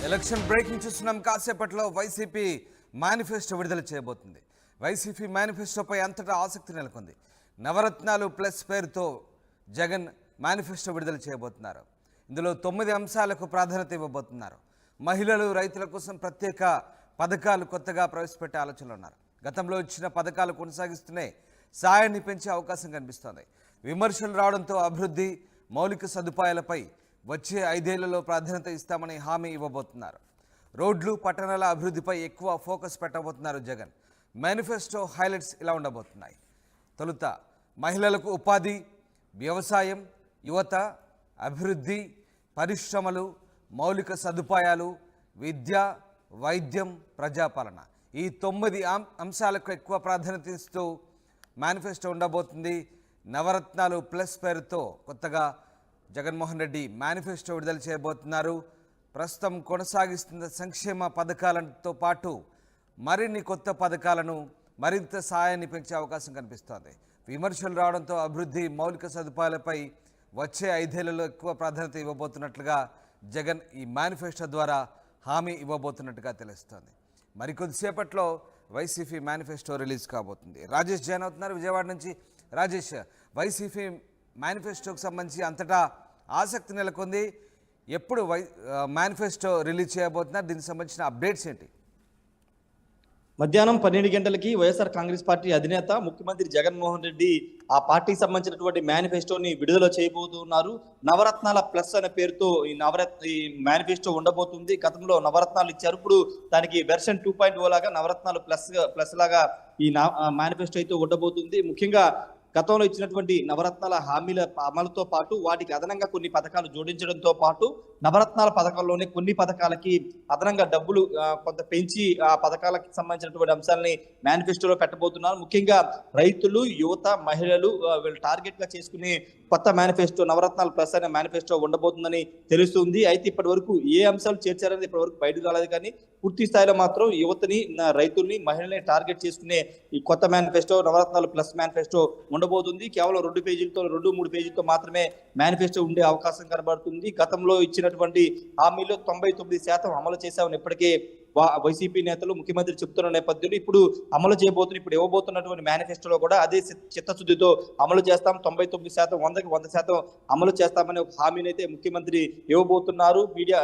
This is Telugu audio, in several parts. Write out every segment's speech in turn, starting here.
ఎలక్షన్ బ్రేకింగ్ చూస్తున్నాం. కాసేపట్లో వైసీపీ మేనిఫెస్టో విడుదల చేయబోతుంది. వైసీపీ మేనిఫెస్టోపై అంతటా ఆసక్తి నెలకొంది. నవరత్నాలు ప్లస్ పేరుతో జగన్ మేనిఫెస్టో విడుదల చేయబోతున్నారు. ఇందులో 9 అంశాలకు ప్రాధాన్యత ఇవ్వబోతున్నారు. మహిళలు, రైతుల కోసం ప్రత్యేక పథకాలు కొత్తగా ప్రవేశపెట్టే ఆలోచనలు ఉన్నారు. గతంలో ఇచ్చిన పథకాలు కొనసాగిస్తూనే సాయాన్ని పెంచే అవకాశం కనిపిస్తోంది. విమర్శలు రావడంతో అభివృద్ధి, మౌలిక సదుపాయాలపై వచ్చే 5 ఏళ్లలో ప్రాధాన్యత ఇస్తామని హామీ ఇవ్వబోతున్నారు. రోడ్లు, పట్టణాల అభివృద్ధిపై ఎక్కువ ఫోకస్ పెట్టబోతున్నారు జగన్. మేనిఫెస్టో హైలైట్స్ ఇలా ఉండబోతున్నాయి. తొలుత మహిళలకు ఉపాధి, వ్యవసాయం, యువత, అభివృద్ధి, పరిశ్రమలు, మౌలిక సదుపాయాలు, విద్య, వైద్యం, ప్రజాపాలన, ఈ 9 అంశాలకు ఎక్కువ ప్రాధాన్యత ఇస్తూ మేనిఫెస్టో ఉండబోతుంది. నవరత్నాలు ప్లస్ పేరుతో కొత్తగా జగన్మోహన్ రెడ్డి మేనిఫెస్టో విడుదల చేయబోతున్నారు. ప్రస్తుతం కొనసాగిస్తున్న సంక్షేమ పథకాలతో పాటు మరిన్ని కొత్త పథకాలను, మరింత సాయాన్ని పెంచే అవకాశం కనిపిస్తోంది. విమర్శలు రావడంతో అభివృద్ధి, మౌలిక సదుపాయాలపై వచ్చే 5 ఏళ్లలో ఎక్కువ ప్రాధాన్యత ఇవ్వబోతున్నట్లుగా జగన్ ఈ మేనిఫెస్టో ద్వారా హామీ ఇవ్వబోతున్నట్టుగా తెలుస్తోంది. మరికొద్దిసేపట్లో వైసీపీ మేనిఫెస్టో రిలీజ్ కాబోతుంది. రాజేష్ జాయిన్ అవుతున్నారు విజయవాడ నుంచి. రాజేష్, వైసీపీ మేనిఫెస్టోకి సంబంధించి అంతటా ఆసక్తి నెలకొంది. ఎప్పుడు మేనిఫెస్టో రిలీజ్ చేయబోతున్నారు? దీనికి సంబంధించిన అప్డేట్స్ ఏంటి? మధ్యాహ్నం 12 గంటలకి వైఎస్ఆర్ కాంగ్రెస్ పార్టీ అధినేత ముఖ్యమంత్రి జగన్మోహన్ రెడ్డి ఆ పార్టీకి సంబంధించినటువంటి మేనిఫెస్టోని విడుదల చేయబోతున్నారు. నవరత్నాల ప్లస్ అనే పేరుతో ఈ మేనిఫెస్టో ఉండబోతుంది. గతంలో నవరత్నాలు ఇచ్చారు, ఇప్పుడు దానికి వెర్షన్ 2.0 లాగా నవరత్నాలు ప్లస్ లాగా ఈ మేనిఫెస్టో అయితే ఉండబోతుంది. ముఖ్యంగా గతంలో ఇచ్చినటువంటి నవరత్నాల హామీల అమలుతో పాటు వాటికి అదనంగా కొన్ని పథకాలు జోడించడంతో పాటు నవరత్నాల పథకంలోనే కొన్ని పథకాలకి అదనంగా డబ్బులు కొంత పెంచి ఆ పథకాలకు సంబంధించినటువంటి అంశాలని మేనిఫెస్టోలో పెట్టబోతున్నారు. ముఖ్యంగా రైతులు, యువత, మహిళలు వీళ్ళు టార్గెట్ గా చేసుకునే కొత్త మేనిఫెస్టో నవరత్నాల ప్లస్ అనే మేనిఫెస్టో ఉండబోతుందని తెలుస్తుంది. అయితే ఇప్పటి వరకు ఏ అంశాలు చేర్చారనేది ఇప్పటి వరకు బయటకు రాలేదు, కానీ పూర్తి స్థాయిలో మాత్రం యువతని, రైతుల్ని, మహిళల్ని టార్గెట్ చేసుకునే ఈ కొత్త మేనిఫెస్టో నవరత్నాలు ప్లస్ మేనిఫెస్టో ఉండబోతుంది. కేవలం 2-3 పేజీలతో మాత్రమే మేనిఫెస్టో ఉండే అవకాశం కనబడుతుంది. గతంలో ఇచ్చినటువంటి హామీలో 99% అమలు చేశామని ఇప్పటికే వైసీపీ నేతలు, ముఖ్యమంత్రి చెప్తున్న నేపథ్యంలో ఇప్పుడు అమలు చేయబోతున్న, ఇప్పుడు ఇవ్వబోతున్నటువంటి మేనిఫెస్టోలో కూడా అదే చిత్తశుద్ధితో అమలు చేస్తాం, 99%, 100కి 100% అమలు చేస్తామని ఒక హామీని అయితే ముఖ్యమంత్రి ఇవ్వబోతున్నారు. మీడియా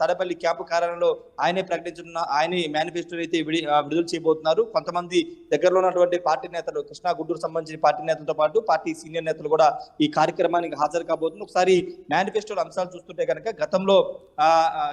తాడేపల్లి క్యాంపు కార్యాలయంలో ఆయనే మేనిఫెస్టోని అయితే విడుదల చేయబోతున్నారు. కొంతమంది దగ్గరలో ఉన్నటువంటి పార్టీ నేతలు, కృష్ణా, గుంటూరు సంబంధించిన పార్టీ నేతలతో పాటు పార్టీ సీనియర్ నేతలు కూడా ఈ కార్యక్రమానికి హాజరు కాబోతున్నారు. ఒకసారి మేనిఫెస్టో అంశాలు చూస్తుంటే కనుక గతంలో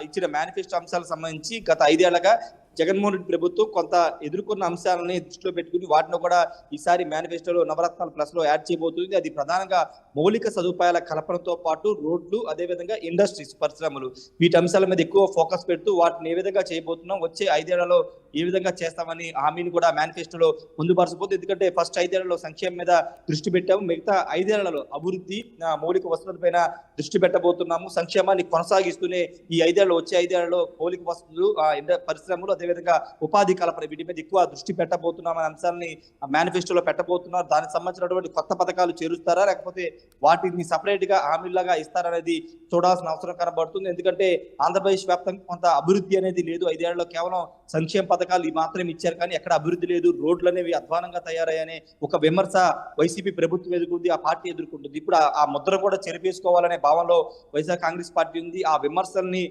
ఇచ్చిన మేనిఫెస్టో అంశాలకు సంబంధించి గత 5 ఏళ్లుగా జగన్మోహన్ రెడ్డి ప్రభుత్వం కొంత ఎదుర్కొన్న అంశాలని దృష్టిలో పెట్టుకుని వాటిని కూడా ఈసారి మేనిఫెస్టోలో నవరత్నాల ప్లస్ లో యాడ్ చేయబోతుంది. అది ప్రధానంగా మౌలిక సదుపాయాల కల్పనతో పాటు రోడ్లు, అదేవిధంగా ఇండస్ట్రీస్, పరిశ్రమలు, వీటి అంశాల మీద ఎక్కువ ఫోకస్ పెడుతూ వాటిని ఏ విధంగా చేయబోతున్నాం, వచ్చే 5 ఏళ్లలో ఏ విధంగా చేస్తామని హామీని కూడా మేనిఫెస్టోలో పొందుపరచబోతుంది. ఎందుకంటే ఫస్ట్ 5 ఏళ్లలో సంక్షేమం మీద దృష్టి పెట్టాము, మిగతా 5 ఏళ్లలో అభివృద్ధి, మౌలిక వసతులపైన దృష్టి పెట్టబోతున్నాము. సంక్షేమాన్ని కొనసాగిస్తూనే ఈ 5 ఏళ్లలో, వచ్చే 5 ఏళ్లలో మౌలిక వసతులు, పరిశ్రమలు, అదేవిధంగా ఉపాధి కల్పన, వీటి మీద ఎక్కువ దృష్టి పెట్టబోతున్నాం అనే అంశాలని మేనిఫెస్టోలో పెట్టబోతున్నారు. దానికి సంబంధించినటువంటి కొత్త పథకాలు చేరుస్తారా, లేకపోతే వాటిని సపరేట్ గా హామీలాగా ఇస్తారనేది చూడాల్సిన అవసరం కనబడుతుంది. ఎందుకంటే ఆంధ్రప్రదేశ్ వ్యాప్తంగా కొంత అభివృద్ధి అనేది లేదు. 5 ఏళ్లలో కేవలం సంక్షేమ పథకాలు మాత్రమే ఇచ్చారు, కానీ ఎక్కడ అభివృద్ధి లేదు, రోడ్లు అనేవి అధ్వానంగా తయారయ్యాయనే ఒక విమర్శ వైసీపీ ప్రభుత్వం ఎదుర్కొంది, ఆ పార్టీ ఎదుర్కొంటుంది. ఇప్పుడు ఆ ముద్ర కూడా చెరిపేసుకోవాలనే భావంలో వైఎస్ఆర్ కాంగ్రెస్ పార్టీ ఉంది. ఆ విమర్శల్ని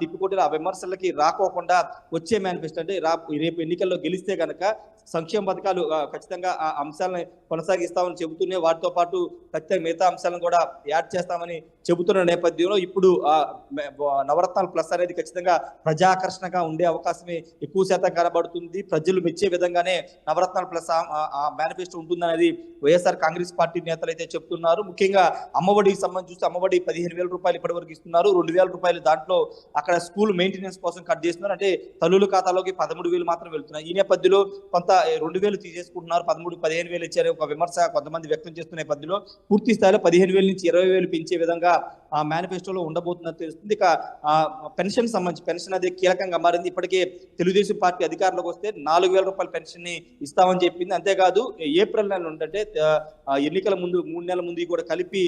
తిప్పికొట్టి ఆ విమర్శలకి రాకోకుండా వచ్చే మేనిఫెస్టో అంటే రేపు ఎన్నికల్లో గెలిస్తే కనుక సంక్షేమ పథకాలు ఖచ్చితంగా ఆ అంశాలను కొనసాగిస్తామని చెబుతూనే వాటితో పాటు ఖచ్చితంగా మిగతా అంశాలను కూడా యాడ్ చేస్తామని చెబుతున్న నేపథ్యంలో ఇప్పుడు నవరత్నాల ప్లస్ అనేది ఖచ్చితంగా ప్రజాకర్షణగా ఉండే అవకాశమే ఎక్కువ శాతం కనబడుతుంది. ప్రజలు మెచ్చే విధంగానే నవరత్నాల ప్లస్ ఆ మేనిఫెస్టో ఉంటుందనేది వైఎస్ఆర్ కాంగ్రెస్ పార్టీ నేతలు అయితే చెప్తున్నారు. ముఖ్యంగా అమ్మఒడికి సంబంధించి చూస్తే అమ్మఒడి 15,000 రూపాయలు ఇప్పటి వరకు ఇస్తున్నారు. 2,000 రూపాయలు దాంట్లో అక్కడ స్కూల్ మెయింటెనెన్స్ కోసం కట్ చేస్తున్నారు. అంటే తల్లుల ఖాతాలోకి 13,000 మాత్రం వెళ్తున్నాయి. ఈ నేపథ్యంలో కొంత 2,000 తీసేసుకుంటున్నారు, 15,000 ఇచ్చారు ఒక విమర్శ కొంతమంది వ్యక్తం చేస్తున్న నేపథ్యంలో పూర్తి స్థాయిలో 15,000 నుంచి 20,000 పెంచే విధంగా ఆ మేనిఫెస్టోలో ఉండబోతుందని తెలుస్తుంది. ఇక పెన్షన్ సంబంధించి పెన్షన్ అనేది కీలకంగా మారింది. ఇప్పటికే తెలుగుదేశం పార్టీ అధికారంలోకి వస్తే 4,000 రూపాయల పెన్షన్ ని ఇస్తామని చెప్పింది. అంతేకాదు ఏప్రిల్ నెల నుండి అంటే ఎన్నికల ముందు 3 నెలల ముందు కూడా కలిపి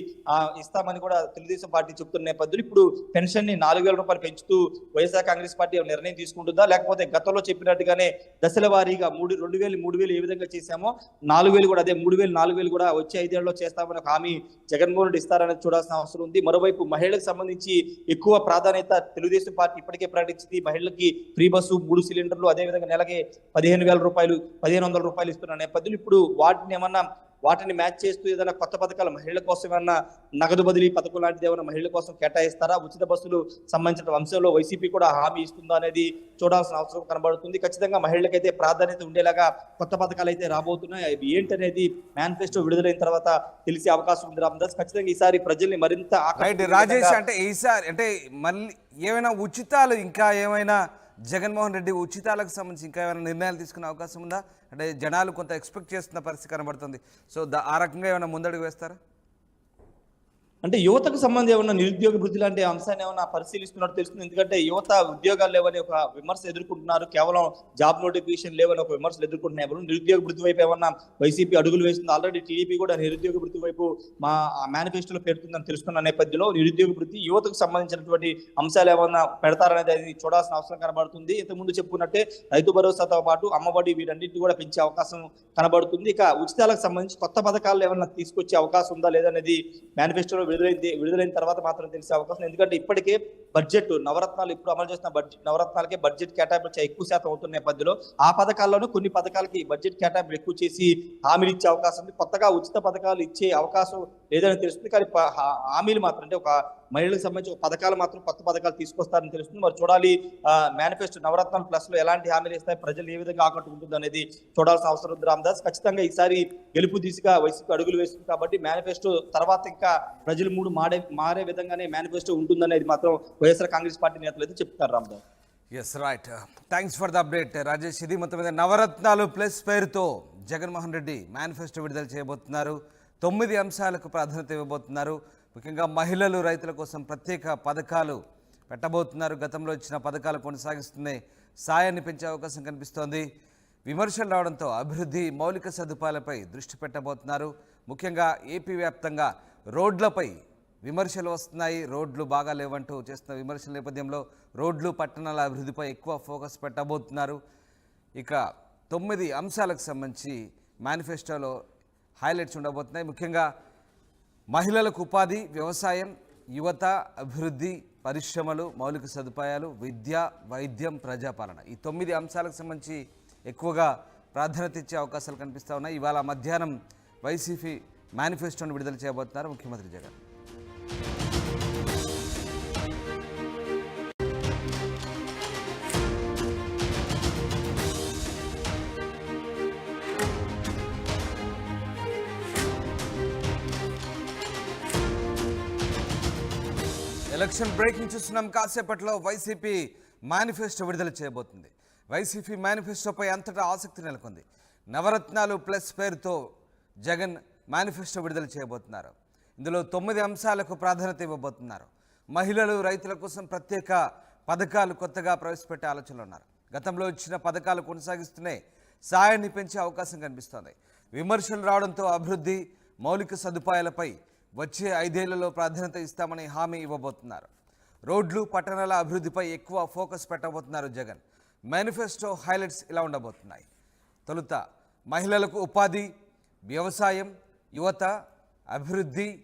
ఇస్తామని కూడా తెలుగుదేశం పార్టీ చెప్తున్న నేపథ్యంలో ఇప్పుడు పెన్షన్ ని 4,000 రూపాయలు పెంచుతూ వైఎస్ఆర్ కాంగ్రెస్ పార్టీ నిర్ణయం తీసుకుంటుందా, లేకపోతే గతంలో చెప్పినట్టుగానే దశల వారీగా 2,000, 3,000 ఏ విధంగా చేశామో 4,000 కూడా అదే 3,000, 4,000 కూడా వచ్చే 5 ఏళ్లలో చేస్తామని ఒక హామీ జగన్మోహన్ రెడ్డి ఇస్తారనేది చూడాల్సిన అవసరం ఉంది. మరోవైపు మహిళలకు సంబంధించి ఎక్కువ ప్రాధాన్యత తెలుగుదేశం పార్టీ ఇప్పటికే ప్రకటించింది. మహిళలకి ఫ్రీ బస్సు, 3 సిలిండర్లు, అదేవిధంగా నెలకి 15,000 రూపాయలు, 1,500 రూపాయలు ఇస్తున్న నేపథ్యంలో ఇప్పుడు వాటిని మ్యాచ్ చేస్తూ ఏదైనా కొత్త పథకాలు మహిళల కోసం ఏమన్నా నగదు బదిలీ పథకం లాంటిది ఏమైనా మహిళల కోసం కేటాయిస్తారా? ఉచిత బస్సులు సంబంధించిన అంశంలో వైసీపీ కూడా హామీ ఇస్తుందా అనేది చూడాల్సిన అవసరం కనబడుతుంది. ఖచ్చితంగా మహిళలకైతే ప్రాధాన్యత ఉండేలాగా కొత్త పథకాలు అయితే రాబోతున్నాయి. అవి ఏంటనేది మేనిఫెస్టో విడుదలైన తర్వాత తెలిసే అవకాశం ఉంది. రామదాస్, ఖచ్చితంగా ఈసారి ప్రజల్ని మరింత రాజేష్, అంటే ఈసారి అంటే మళ్ళీ ఏమైనా ఉచితాలు, ఇంకా ఏమైనా జగన్మోహన్ రెడ్డి ఉచితాలకు సంబంధించి ఇంకా ఏమైనా నిర్ణయాలు తీసుకునే అవకాశం ఉందా? అంటే జనాలు కొంత ఎక్స్పెక్ట్ చేస్తున్న పరిస్థితి కనబడుతుంది. సో ఆ రకంగా ఏమైనా ముందడుగు వేస్తారా? అంటే యువతకు సంబంధించి ఏమన్నా నిరుద్యోగ వృద్ధి లాంటి అంశాన్ని ఏమన్నా పరిశీలిస్తున్నట్టు తెలుస్తుంది. ఎందుకంటే యువత ఉద్యోగాలు లేవని ఒక విమర్శ ఎదుర్కొంటున్నారు, కేవలం జాబ్ నోటిఫికేషన్ లేవని ఒక విమర్శలు ఎదుర్కొంటున్నారు. నిరుద్యోగ వృద్ధి వైపు ఏమన్నా వైసీపీ అడుగులు వేస్తుంది. ఆల్రెడీ టీడీపీ కూడా నిరుద్యోగ వృద్ధి వైపు మా మేనిఫెస్టోలో పెడుతుందని తెలుస్తున్న నేపథ్యంలో నిరుద్యోగ వృద్ధి, యువతకు సంబంధించినటువంటి అంశాలు ఏమన్నా పెడతారనేది అది చూడాల్సిన అవసరం కనబడుతుంది. ఇంతకుముందు చెప్పుకున్నట్టే రైతు భరోసాతో పాటు అమ్మఒడి వీటన్నింటినీ కూడా పెంచే అవకాశం కనబడుతుంది. ఇక ఉచితాలకు సంబంధించి కొత్త పథకాలు ఏమన్నా తీసుకొచ్చే అవకాశం ఉందా లేదనేది మేనిఫెస్టోలో విడుదలైన తర్వాత మాత్రం తెలిసే అవకాశం. ఎందుకంటే ఇప్పటికే బడ్జెట్ నవరత్నాలు ఇప్పుడు అమలు చేసిన నవరత్నాలకే బడ్జెట్ కేటాయింపు ఎక్కువ శాతం అవుతున్న నేపథ్యంలో ఆ పథకాల్లోనూ కొన్ని పథకాలకి బడ్జెట్ కేటాయింపు ఎక్కువ చేసి హామీలు ఇచ్చే అవకాశం ఉంది. కొత్తగా ఉచిత పథకాలు ఇచ్చే అవకాశం లేదని తెలుస్తుంది. కానీ హామీలు మాత్రం అంటే ఒక మహిళలకు సంబంధించి పథకాలు మాత్రం కొత్త పథకాలు తీసుకొస్తారని తెలుస్తుంది. మరి చూడాలి మేనిఫెస్టో నవరత్నాలు ప్లస్ లో ఎలాంటి హామీలు ఇస్తాయి, ప్రజలు ఏ విధంగా ఆకట్టుకుంటుంది అనేది చూడాల్సిన అవసరం ఉంది. రామదాస్, ఖచ్చితంగా ఈసారి గెలుపు దిశగా వైసీపీ అడుగులు వేస్తుంది కాబట్టి మేనిఫెస్టో తర్వాత ఇంకా ప్రజలు మారే విధంగానే మేనిఫెస్టో ఉంటుందనేది మాత్రం వైఎస్ఆర్ కాంగ్రెస్ పార్టీ నేతలు అయితే చెప్తారు. Ramadas, yes right, thanks for the update Rajesh. ఇది మొత్తం మీద నవరత్నాలు ప్లస్ పేరుతో జగన్మోహన్ రెడ్డి మేనిఫెస్టో విడుదల చేయబోతున్నారు. 9 అంశాలకు ప్రాధాన్యత ఇవ్వబోతున్నారు. ముఖ్యంగా మహిళలు, రైతుల కోసం ప్రత్యేక పథకాలు పెట్టబోతున్నారు. గతంలో ఇచ్చిన పథకాలు కొనసాగిస్తూనే సాయాన్ని పెంచే అవకాశం కనిపిస్తోంది. విమర్శలు రావడంతో అభివృద్ధి, మౌలిక సదుపాయాలపై దృష్టి పెట్టబోతున్నారు. ముఖ్యంగా ఏపీ వ్యాప్తంగా రోడ్లపై విమర్శలు వస్తున్నాయి. రోడ్లు బాగా లేవంటూ చేస్తున్న విమర్శల నేపథ్యంలో రోడ్లు, పట్టణాల అభివృద్ధిపై ఎక్కువ ఫోకస్ పెట్టబోతున్నారు. ఇక 9 అంశాలకు సంబంధించి మేనిఫెస్టోలో హైలైట్స్ ఉండబోతున్నాయి. ముఖ్యంగా మహిళలకు ఉపాధి, వ్యవసాయం, యువత, అభివృద్ధి, పరిశ్రమలు, మౌలిక సదుపాయాలు, విద్య, వైద్యం, ప్రజాపాలన, ఈ 9 అంశాలకు సంబంధించి ఎక్కువగా ప్రాధాన్యత ఇచ్చే అవకాశాలు కనిపిస్తూ ఉన్నాయి. ఇవాళ మధ్యాహ్నం వైసీపీ మేనిఫెస్టోను విడుదల చేయబోతున్నారు ముఖ్యమంత్రి జగన్. ఎలక్షన్ బ్రేకింగ్ చూస్తున్నాం. కాసేపట్లో వైసీపీ మేనిఫెస్టో విడుదల చేయబోతుంది. వైసీపీ మేనిఫెస్టోపై అంతటా ఆసక్తి నెలకొంది. నవరత్నాలు ప్లస్ పేరుతో జగన్ మేనిఫెస్టో విడుదల చేయబోతున్నారు. ఇందులో 9 అంశాలకు ప్రాధాన్యత ఇవ్వబోతున్నారు. మహిళలు, రైతుల కోసం ప్రత్యేక పథకాలు కొత్తగా ప్రవేశపెట్టే ఆలోచనలు ఉన్నారు. గతంలో ఇచ్చిన పథకాలు కొనసాగిస్తూనే సాయాన్ని పెంచే అవకాశం కనిపిస్తోంది. విమర్శలు రావడంతో అభివృద్ధి, మౌలిక సదుపాయాలపై వచ్చే 5 ఏళ్లలో ప్రాధాన్యత ఇస్తామని హామీ ఇవ్వబోతున్నారు. రోడ్లు, పట్టణాల అభివృద్ధిపై ఎక్కువ ఫోకస్ పెట్టబోతున్నారు జగన్. మేనిఫెస్టో హైలైట్స్ ఇలా ఉండబోతున్నాయి. తొలుత మహిళలకు ఉపాధి, వ్యవసాయం, యువత, అభివృద్ధి,